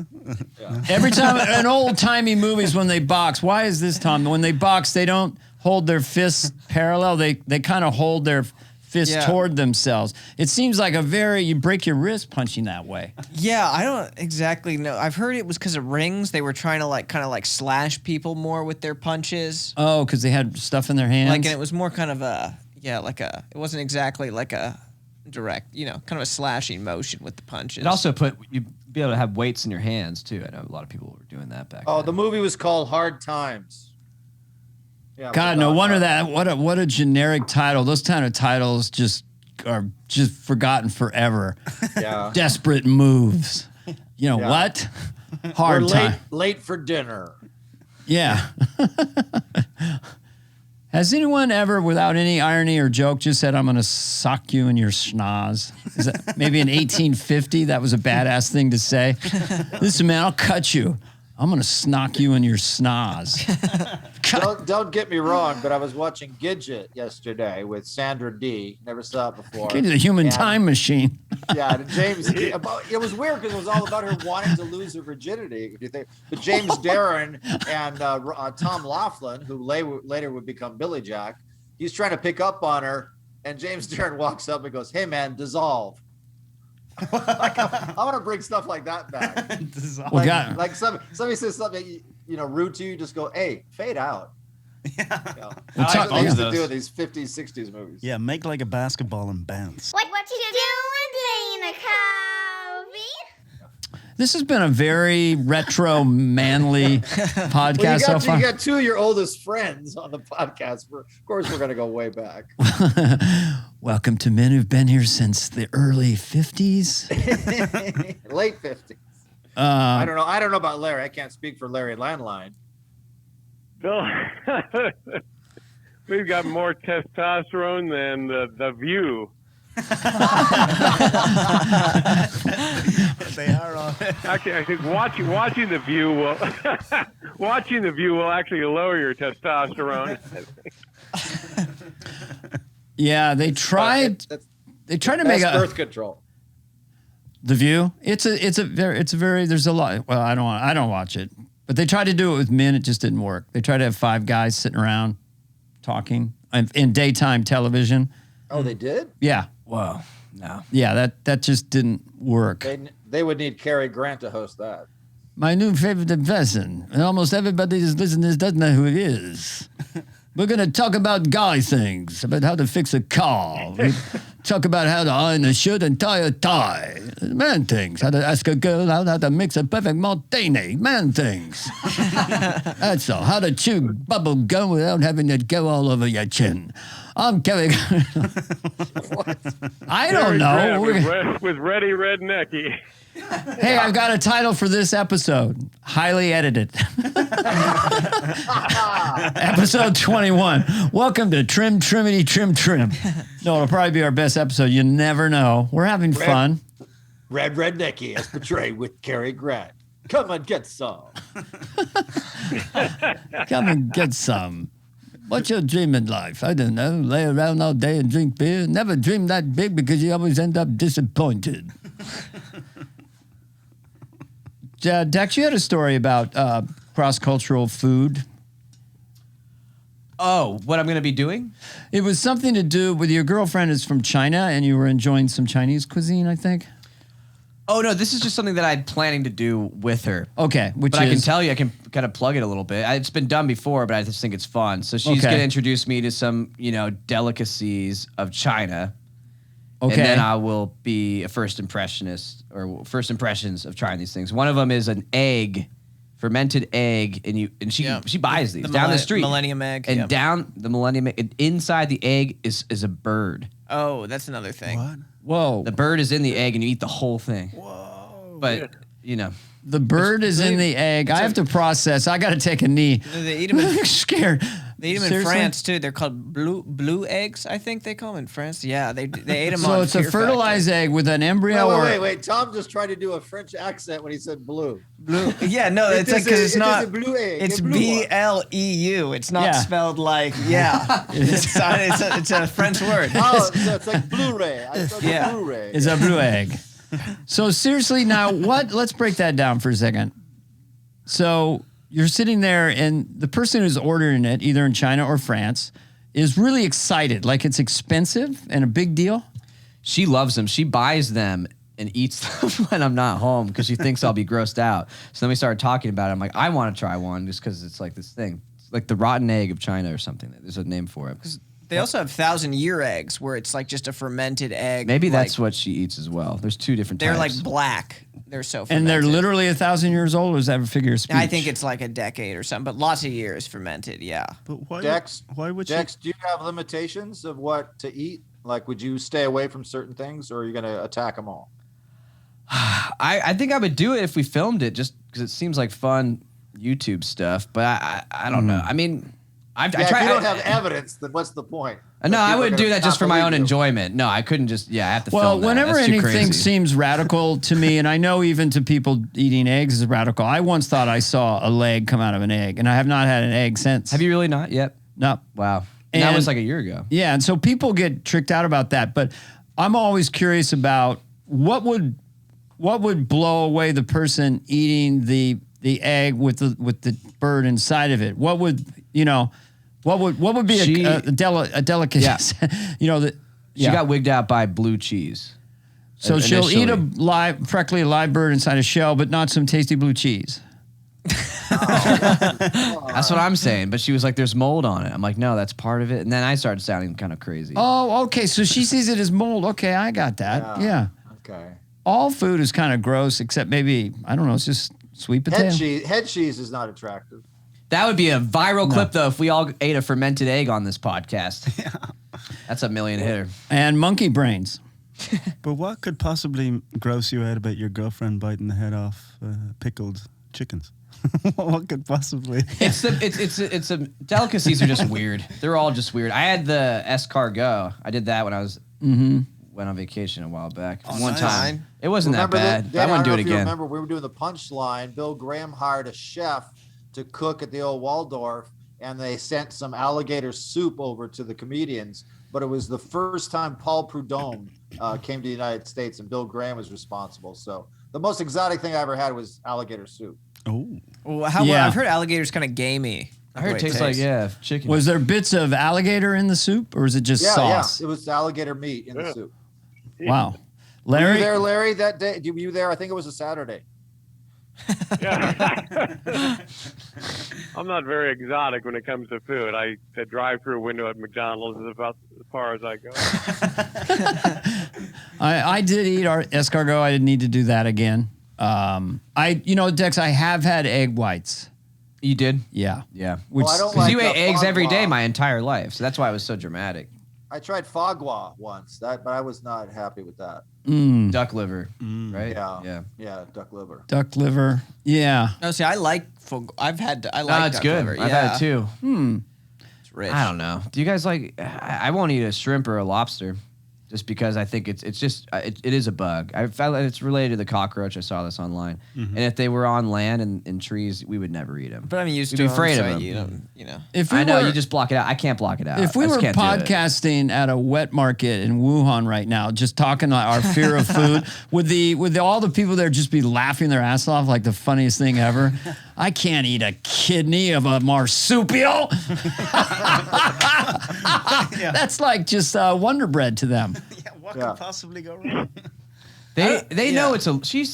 Every time in old timey movies when they box, why is this, Tom? When they box, they don't hold their fists parallel. They kind of hold their fists toward themselves. It seems like you break your wrist punching that way. Yeah, I don't exactly know. I've heard it was because of rings. They were trying to kind of slash people more with their punches. Oh, because they had stuff in their hands. And it was more kind of it wasn't exactly like a direct, kind of a slashing motion with the punches. It also you'd be able to have weights in your hands too. I know a lot of people were doing that back Oh, then. the movie was called Hard Times. Yeah, God, no wonder that. What a generic title. Those kind of titles are just forgotten forever. Yeah. Desperate moves. What? Hard We're time. late for dinner. Yeah. Has anyone ever, without any irony or joke, just said, "I'm going to sock you in your schnoz"? Is that maybe in 1850? That was a badass thing to say. Listen, man, I'll cut you. I'm going to snock you in your schnoz. Don't get me wrong, but I was watching Gidget yesterday with Sandra D. Never saw it before. Get the human time machine. Yeah, and James. It was weird because it was all about her wanting to lose her virginity. If you think, but James Darren and Tom Laughlin, who later would become Billy Jack, he's trying to pick up on her, and James Darren walks up and goes, "Hey, man, dissolve." I want to bring stuff like that back. Like somebody says something rude to you, just go, "Hey, fade out." Yeah. That's what they used to do in these 50s, 60s movies. Yeah, make like a basketball and bounce. What you doing, Dana Carvey? This has been a very retro, manly podcast so far. You got two of your oldest friends on the podcast. Of course, we're going to go way back. Welcome to men who've been here since the early 50s. Late 50s. I don't know. I don't know about Larry. I can't speak for Larry Landline. Bill, we've got more testosterone than the View. They are on. Actually, I think watching the View will actually lower your testosterone. Yeah, they tried to make a birth control. The View. It's a very there's a lot. Well, I don't watch it, but they tried to do it with men. It just didn't work. They tried to have 5 guys sitting around talking in daytime television. Oh, they did? Yeah. Whoa. No. Yeah, that just didn't work. They would need Cary Grant to host that. My new favorite person, and almost everybody who's listening to this doesn't know who it is. We're going to talk about guy things, about how to fix a car. We talk about how to iron a shirt and tie a tie. Man things. How to ask a girl how to mix a perfect martini. Man things. That's all. How to chew bubble gum without having it go all over your chin. I'm Cary What? I don't know. With Ready Rednecky. Hey, I've got a title for this episode. Highly edited. Episode 21. Welcome to Trim Trimity Trim Trim. No, it'll probably be our best episode. You never know. We're having fun. Red Rednecky as portrayed with Cary Grant. Come and get some. Come and get some. What's your dream in life? I don't know. Lay around all day and drink beer. Never dream that big because you always end up disappointed. Dex, you had a story about cross-cultural food. Oh, what I'm going to be doing? It was something to do with your girlfriend is from China, and you were enjoying some Chinese cuisine, I think. Oh, no, this is just something that I'm planning to do with her. Okay, but I can tell you, I can kind of plug it a little bit. It's been done before, but I just think it's fun. So she's going to introduce me to some, delicacies of China. Okay. And then I will be a first impressions of trying these things. One of them is an egg, fermented egg, and she buys these down the street. Millennium egg. And down the Millennium egg, and inside the egg is a bird. Oh, that's another thing. What? Whoa. The bird is in the egg, and you eat the whole thing. Whoa. But, The bird is in the egg. I have to process. I got to take a knee. They eat them I'm scared. They eat them in France, too. They're called blue eggs, I think they call them in France. Yeah, they ate them So it's a fertilized egg with an embryo. Wait. Tom just tried to do a French accent when he said blue. Blue. Yeah, no, it's like because it's not. It's a blue egg. It's BLEU. It's not spelled like it's a French word. Oh, so it's like Blu-ray. Blu-ray. It's a blue egg. So seriously, now let's break that down for a second. So you're sitting there and the person who's ordering it, either in China or France, is really excited. Like it's expensive and a big deal. She loves them. She buys them and eats them when I'm not home because she thinks I'll be grossed out. So then we started talking about it. I'm like, I want to try one just because it's like this thing. It's like the rotten egg of China or something. There's a name for it. They also have 1,000-year eggs where it's like just a fermented egg. Maybe that's what she eats as well. There's 2 different types. They're like black. They're so fermented. And they're literally 1,000 years old? Or is that a figure of speech? I think it's like a decade or something, but lots of years fermented, yeah. But why, Dex, would do you have limitations of what to eat? Like, would you stay away from certain things or are you going to attack them all? I think I would do it if we filmed it just because it seems like fun YouTube stuff, but I don't know. I mean... I if you don't have evidence, then what's the point? No, I would do that just for my own enjoyment. No, I couldn't just, I have to film that. Whenever That's too anything crazy. seems radical to me, and I know even to people eating eggs is radical, I once thought I saw a leg come out of an egg, and I have not had an egg since. Have you really not yet? No. Wow. And that was like a year ago. Yeah, and so people get tricked out about that, but I'm always curious about what would blow away the person eating the egg with the bird inside of it. What would, what would be a delicacy? Yeah. She got wigged out by blue cheese. So she'll eat practically a live bird inside a shell, but not some tasty blue cheese. That's what I'm saying. But she was like, there's mold on it. I'm like, no, that's part of it. And then I started sounding kind of crazy. Oh, okay. So she sees it as mold. Okay, I got that. Yeah. Okay. all food is kind of gross, except maybe, I don't know, it's just sweet potato. Head cheese is not attractive. That would be a viral clip, though, if we all ate a fermented egg on this podcast. Yeah. That's a million hitter. And monkey brains. But what could possibly gross you out about your girlfriend biting the head off pickled chickens? What could possibly? It's delicacies are just weird. They're all just weird. I had the escargot. I did that when I was went on vacation a while back. One time. It wasn't that bad. I wouldn't do it again. Remember, we were doing the punchline. Bill Graham hired a chef to cook at the old Waldorf, and they sent some alligator soup over to the comedians. But it was the first time Paul Prudhomme came to the United States, and Bill Graham was responsible. So the most exotic thing I ever had was alligator soup. Oh, well, I've heard alligator's kind of gamey. I heard it tastes like chicken. Was there bits of alligator in the soup, or was it just sauce? Yeah, it was alligator meat in the soup. Wow, Larry, were you there, Larry? That day, were you there? I think it was a Saturday. Yeah. I'm not very exotic when it comes to food. The drive-through window at McDonald's is about as far as I go. I did eat our escargot. I didn't need to do that again. Dex, I have had egg whites. You did? Yeah. Yeah. Because you ate eggs every day my entire life, so that's why it was so dramatic. I tried foie gras once, but I was not happy with that. Duck liver, right? Yeah, duck liver. Duck liver, yeah. No, see, I like. I've had. I like. It's duck good. liver. I've had it too. It's rich. I don't know. Do you guys like? I won't eat a shrimp or a lobster, just because I think it is a bug. I found that it's related to the cockroach. I saw this online, and if they were on land and in trees, we would never eat them. But I'm used We'd to be afraid them, of so them. I eat them. You know. You just block it out. I can't block it out. If we were podcasting at a wet market in Wuhan right now, just talking about our fear of food, would all the people there just be laughing their ass off like the funniest thing ever? I can't eat a kidney of a marsupial. That's like just Wonder Bread to them. What could possibly go wrong? They know it's she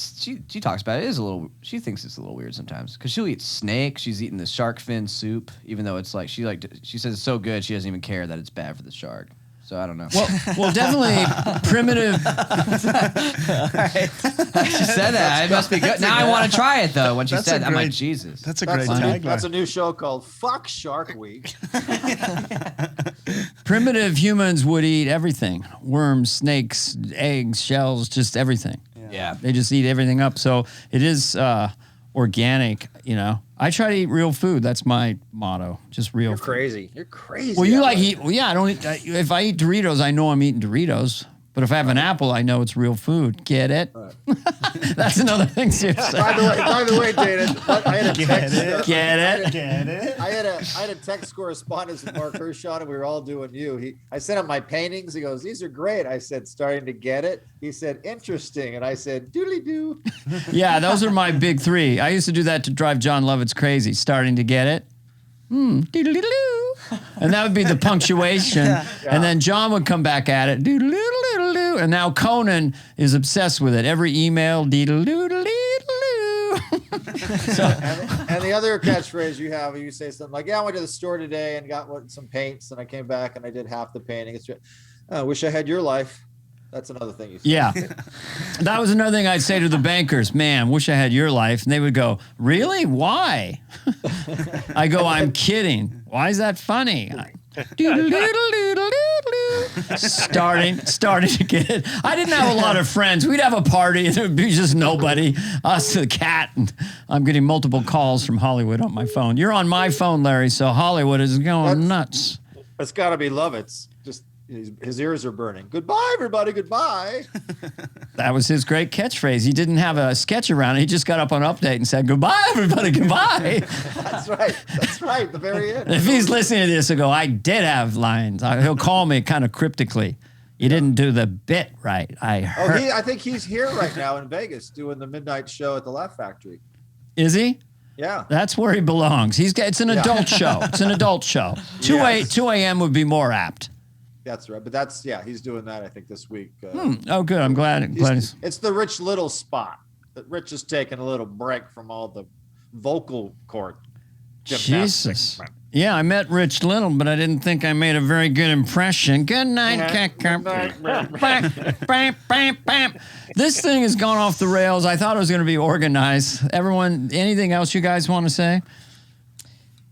talks about it. It is a little. She thinks it's a little weird sometimes because she'll eat snake. She's eating the shark fin soup, even though it's like she says it's so good she doesn't even care that it's bad for the shark. So I don't know. Well, definitely primitive. She said that. It must be good. Now I want to try it though. When she said, I'm like, Jesus. That's a great tagline. That's a new show called Fuck Shark Week. Primitive humans would eat everything: worms, snakes, eggs, shells, just everything. Yeah. They just eat everything up. So it is organic, I try to eat real food. That's my motto. Just real food. You're crazy. Well, you I don't eat, if I eat Doritos, I know I'm eating Doritos. But if I have an apple, I know it's real food. Get it? Right. That's another thing. By the way, Dana, I had a text. Get it? I had a text correspondence with Mark Hershon, and we were all doing you. I sent him my paintings. He goes, "These are great." I said, "Starting to get it." He said, "Interesting," and I said, "Doodly doo." Yeah, those are my big three. I used to do that to drive John Lovitz crazy. Starting to get it. Doodly-doo. And that would be the punctuation. And then John would come back at it. Doodle-doo-doo-doo. And now Conan is obsessed with it. Every email, doodle-doo-doo-doo. And the other catchphrase you say something like, "Yeah, I went to the store today and got some paints, and I came back and I did half the painting. I wish I had your life." That's another thing you say. Yeah. That was another thing I'd say to the bankers. Man, wish I had your life. And they would go, "Really? Why?" I go, "I'm kidding. Why is that funny?" Starting to get it. I didn't have a lot of friends. We'd have a party and it would be just nobody. Us, the cat. And I'm getting multiple calls from Hollywood on my phone. You're on my phone, Larry, so Hollywood is going nuts. It's got to be Lovitz. Just his ears are burning. Goodbye, everybody. Goodbye. That was his great catchphrase. He didn't have a sketch around it. He just got up on Update and said, "Goodbye, everybody. Goodbye." That's right. The very end. If he's listening to this, he'll go, "I did have lines." He'll call me kind of cryptically. You didn't do the bit right. I think he's here right now in Vegas doing the midnight show at the Laugh Factory. Is he? Yeah. That's where he belongs. It's an adult show. It's an adult show. 2 a.m. would be more apt. That's right. But he's doing that, I think, this week. Oh, good. I'm glad. It's the Rich Little spot. That Rich is taking a little break from all the vocal cord gymnastics. Jesus. Yeah, I met Rich Little, but I didn't think I made a very good impression. Good night, This thing has gone off the rails. I thought it was going to be organized. Everyone, anything else you guys want to say?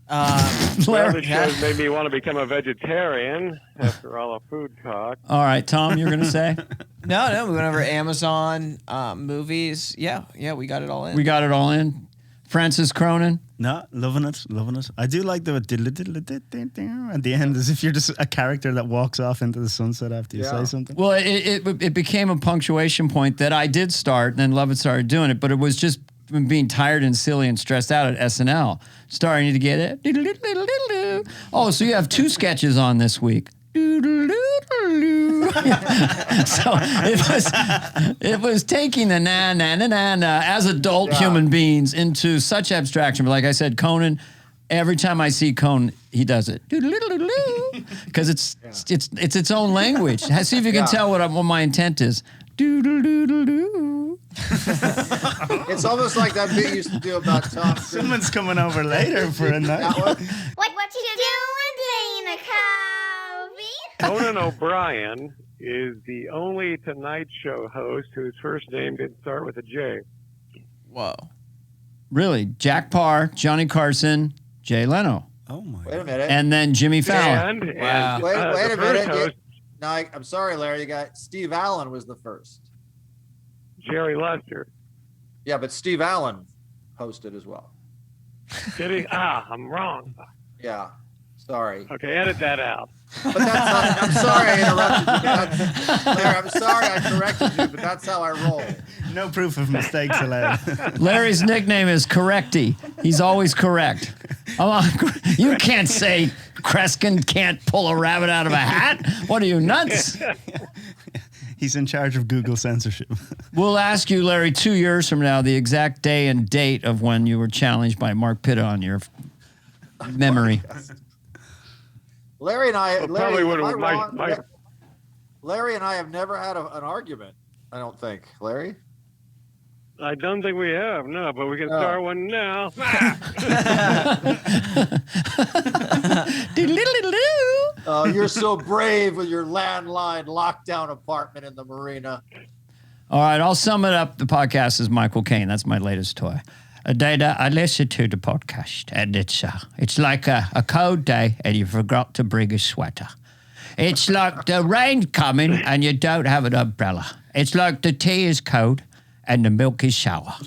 Well, the show's made me want to become a vegetarian after all the food talk. All right, Tom, you're going to say? No, we went over Amazon movies. Yeah, we got it all in. We got it all in. Francis Cronin? No, loving it. I do like the at the end, as if you're just a character that walks off into the sunset after you say something. Well, it became a punctuation point that I did start, and then Lovett started doing it, but it was just being tired and silly and stressed out at SNL. Starting to get it. Oh, so you have 2 sketches on this week. So it was taking the na as adult human beings into such abstraction. But like I said, Conan, every time I see Conan, he does it because it's its own language. See if you can tell what my intent is. It's almost like that bit you used to do about Tom. Someone's coming over later for a night. What you doing, Dana Carvey? Conan O'Brien is the only Tonight Show host whose first name didn't start with a J. Whoa. Really? Jack Parr, Johnny Carson, Jay Leno. Oh, my Wait a minute. And then Jimmy Fallon. Wait a minute. No, I'm sorry, Larry. You got Steve Allen was the first. Jerry Lester. Yeah, but Steve Allen hosted as well. Did he? I'm wrong. Yeah. Sorry. Okay, edit that out. But that's not, I'm sorry I interrupted you. Larry, I'm sorry I corrected you, but that's how I roll. No proof of mistakes allowed. Larry's nickname is Correcty. He's always correct. You can't say Kreskin can't pull a rabbit out of a hat. What are you, nuts? He's in charge of Google censorship. We'll ask you, Larry, 2 years from now, the exact day and date of when you were challenged by Mark Pitta on your memory. Larry and I, Larry and I have never had an argument, I don't think. Larry? I don't think we have, no, but we can start one now. You're so brave with your landline lockdown apartment in the marina. All right, I'll sum it up. The podcast is Michael Caine. That's my latest toy. Dada, I listened to the podcast, and it's like a cold day, and you forgot to bring a sweater. It's like the rain coming, and you don't have an umbrella. It's like the tea is cold, and the milk is sour.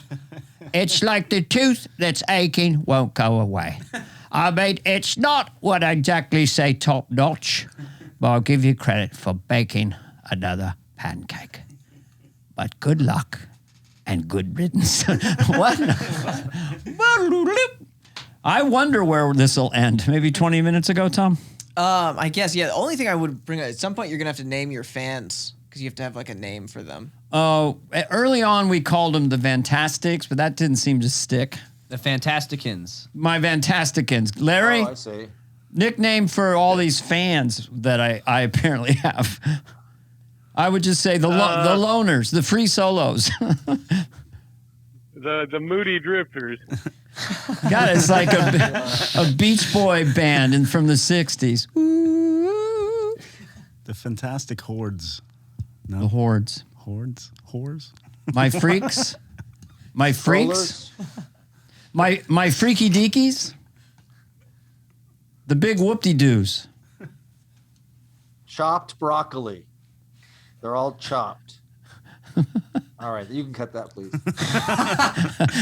It's like the tooth that's aching won't go away. I mean, it's not what I exactly say top notch, but I'll give you credit for baking another pancake. But good luck and good riddance. What? I wonder where this will end. Maybe 20 minutes ago, Tom? I guess, yeah. The only thing I would bring up, at some point you're going to have to name your fans because you have to have like a name for them. Oh, early on we called them the Fantastics, but that didn't seem to stick. The Fantasticans. My Fantasticans. Larry? Oh, I see. Nickname for all these fans that I apparently have. I would just say the loners, the free solos. The Moody Drifters. God, it's like a Beach Boy band from the 60s. Ooh. The Fantastic Hordes. No. The Hordes. Hordes? Whores? My freaks. My freaks. My freaky deekies. The big whoop-de-doos. Chopped broccoli. They're all chopped. All right, you can cut that, please.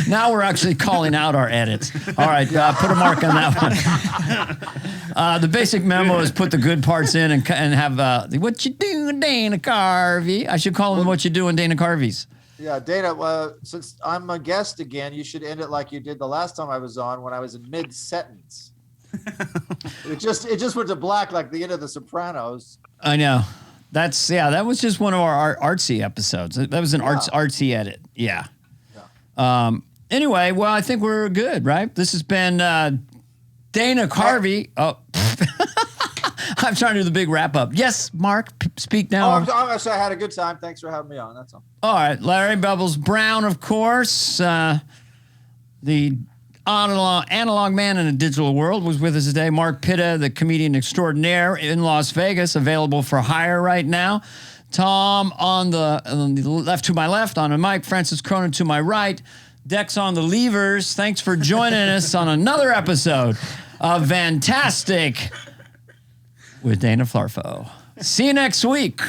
Now we're actually calling out our edits. All right, put a mark on that one. The basic memo is put the good parts in and have what you doing, Dana Carvey. I should call him what you doing, Dana Carvey's. Yeah, Dana, since I'm a guest again, you should end it like you did the last time I was on when I was in mid-sentence. It just went to black like the end of The Sopranos. I know. That was just one of our artsy episodes. That was an artsy edit. Yeah. Anyway, well, I think we're good, right? This has been Dana Carvey. Oh, I'm trying to do the big wrap up. Yes, Mark, speak now. I'm going to say I had a good time. Thanks for having me on. That's all. All right, Larry Bubbles Brown, of course. The analog man in a digital world, was with us today. Mark Pitta, the comedian extraordinaire in Las Vegas, available for hire right now. Tom on the left to my left, on a mic. Francis Cronin to my right. Dex on the levers. Thanks for joining us on another episode of Fantastic with Dana Flarfo. See you next week.